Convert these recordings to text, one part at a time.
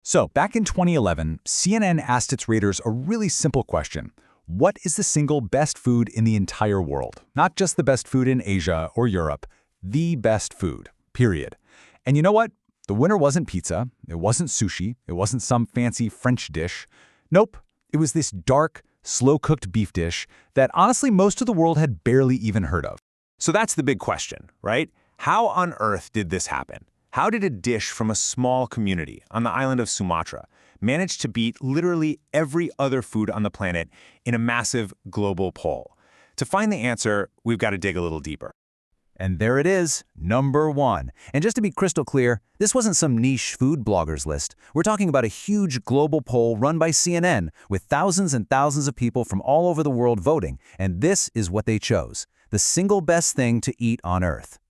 So, back in 2011, CNN asked its readers a really simple question. What is the single best food in the entire world? Not just the best food in Asia or Europe, the best food, period. And you know what? The winner wasn't pizza, it wasn't sushi, it wasn't some fancy French dish. Nope, it was this dark, slow-cooked beef dish that honestly most of the world had barely even heard of. So that's the big question, right? How on earth did this happen? How did a dish from a small community on the island of Sumatra manage to beat literally every other food on the planet in a massive global poll? To find the answer, we've got to dig a little deeper. And there it is, number 1. And just to be crystal clear, this wasn't some niche food bloggers list. We're talking about a huge global poll run by CNN with thousands and thousands of people from all over the world voting. And this is what they chose, the single best thing to eat on Earth.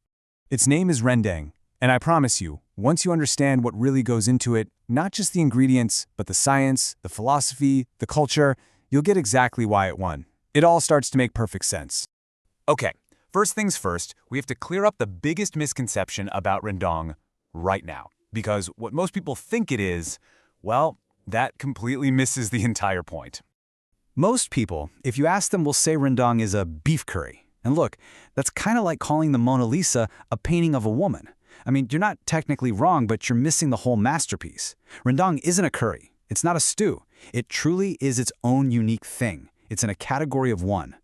Its name is Rendang. And I promise you, once you understand what really goes into it, not just the ingredients, but the science, the philosophy, the culture, you'll get exactly why it won. It all starts to make perfect sense. Okay, first things first, we have to clear up the biggest misconception about Rendang right now. Because what most people think it is, well, that completely misses the entire point. Most people, if you ask them, will say Rendang is a beef curry. And look, that's kind of like calling the Mona Lisa a painting of a woman. I mean, you're not technically wrong, but you're missing the whole masterpiece. Rendang isn't a curry. It's not a stew. It truly is its own unique thing. It's in a category of one.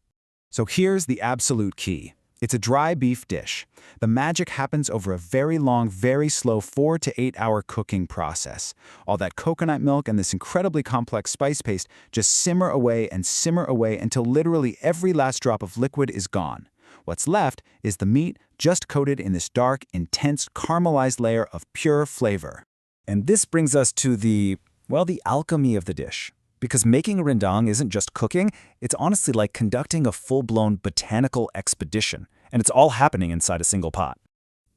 So here's the absolute key. It's a dry beef dish. The magic happens over a very long, very slow 4 to 8 hour cooking process. All that coconut milk and this incredibly complex spice paste just simmer away until literally every last drop of liquid is gone. What's left is the meat just coated in this dark, intense, caramelized layer of pure flavor. And this brings us to the alchemy of the dish. Because making rendang isn't just cooking, it's honestly like conducting a full-blown botanical expedition. And it's all happening inside a single pot.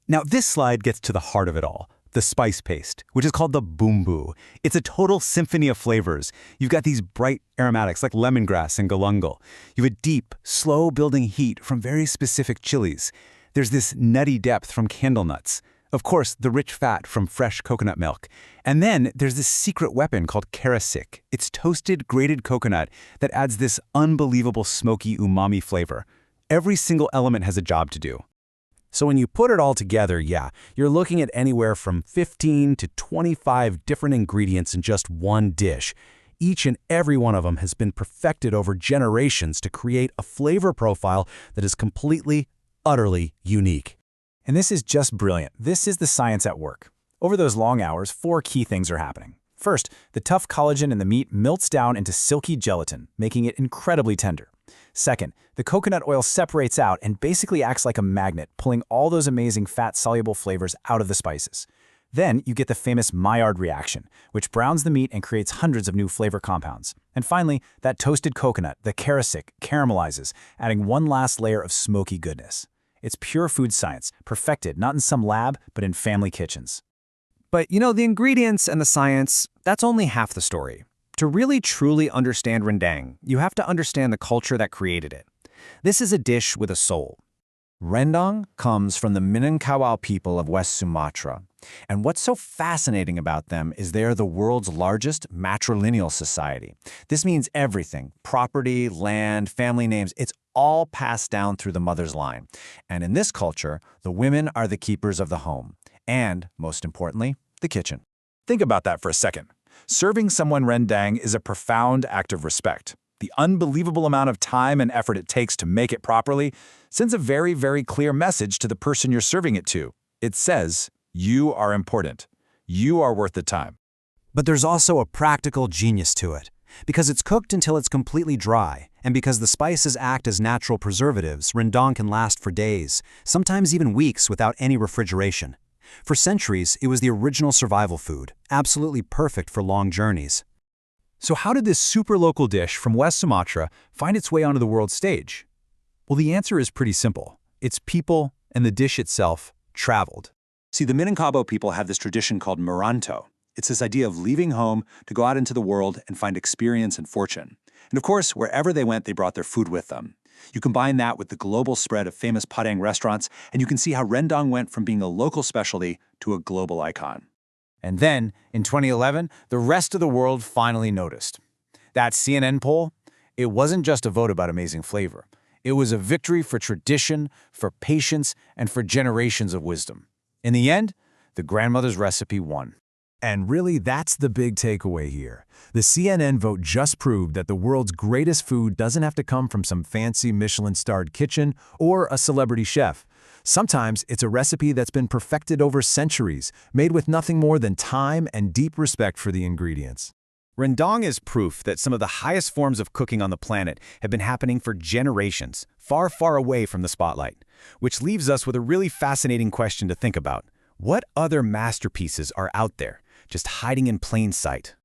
Now, this slide gets to the heart of it all. The spice paste, which is called the bumbu. It's a total symphony of flavors. You've got these bright aromatics like lemongrass and galangal. You have a deep, slow-building heat from very specific chilies. There's this nutty depth from candle nuts. Of course, the rich fat from fresh coconut milk. And then there's this secret weapon called karasik. It's toasted, grated coconut that adds this unbelievable smoky umami flavor. Every single element has a job to do. So when you put it all together, you're looking at anywhere from 15 to 25 different ingredients in just one dish. Each and every one of them has been perfected over generations to create a flavor profile that is completely, utterly unique. And this is just brilliant. This is the science at work. Over those long hours, 4 key things are happening. First, the tough collagen in the meat melts down into silky gelatin, making it incredibly tender. Second, the coconut oil separates out and basically acts like a magnet, pulling all those amazing fat-soluble flavors out of the spices. Then you get the famous Maillard reaction, which browns the meat and creates hundreds of new flavor compounds. And finally, that toasted coconut, the karasik, caramelizes, adding one last layer of smoky goodness. It's pure food science, perfected not in some lab, but in family kitchens. But you know, the ingredients and the science, that's only half the story. To really truly understand rendang, you have to understand the culture that created it. This is a dish with a soul. Rendang comes from the Minangkabau people of West Sumatra. And what's so fascinating about them is they're the world's largest matrilineal society. This means everything, property, land, family names, it's all passed down through the mother's line. And in this culture, the women are the keepers of the home. And, most importantly, the kitchen. Think about that for a second. Serving someone rendang is a profound act of respect. The unbelievable amount of time and effort it takes to make it properly sends a very, very clear message to the person you're serving it to. It says, you are important. You are worth the time. But there's also a practical genius to it. Because it's cooked until it's completely dry, and because the spices act as natural preservatives, rendang can last for days, sometimes even weeks without any refrigeration. For centuries, it was the original survival food, absolutely perfect for long journeys. So how did this super local dish from West Sumatra find its way onto the world stage? Well, the answer is pretty simple. Its people and the dish itself traveled. See, the Minangkabau people have this tradition called merantau. It's this idea of leaving home to go out into the world and find experience and fortune. And of course, wherever they went, they brought their food with them. You combine that with the global spread of famous Padang restaurants, and you can see how rendang went from being a local specialty to a global icon. And then, in 2011, the rest of the world finally noticed. That CNN poll, it wasn't just a vote about amazing flavor. It was a victory for tradition, for patience, and for generations of wisdom. In the end, the grandmother's recipe won. And really, that's the big takeaway here. The CNN vote just proved that the world's greatest food doesn't have to come from some fancy Michelin-starred kitchen or a celebrity chef. Sometimes it's a recipe that's been perfected over centuries, made with nothing more than time and deep respect for the ingredients. Rendang is proof that some of the highest forms of cooking on the planet have been happening for generations, far, far away from the spotlight. Which leaves us with a really fascinating question to think about. What other masterpieces are out there, just hiding in plain sight?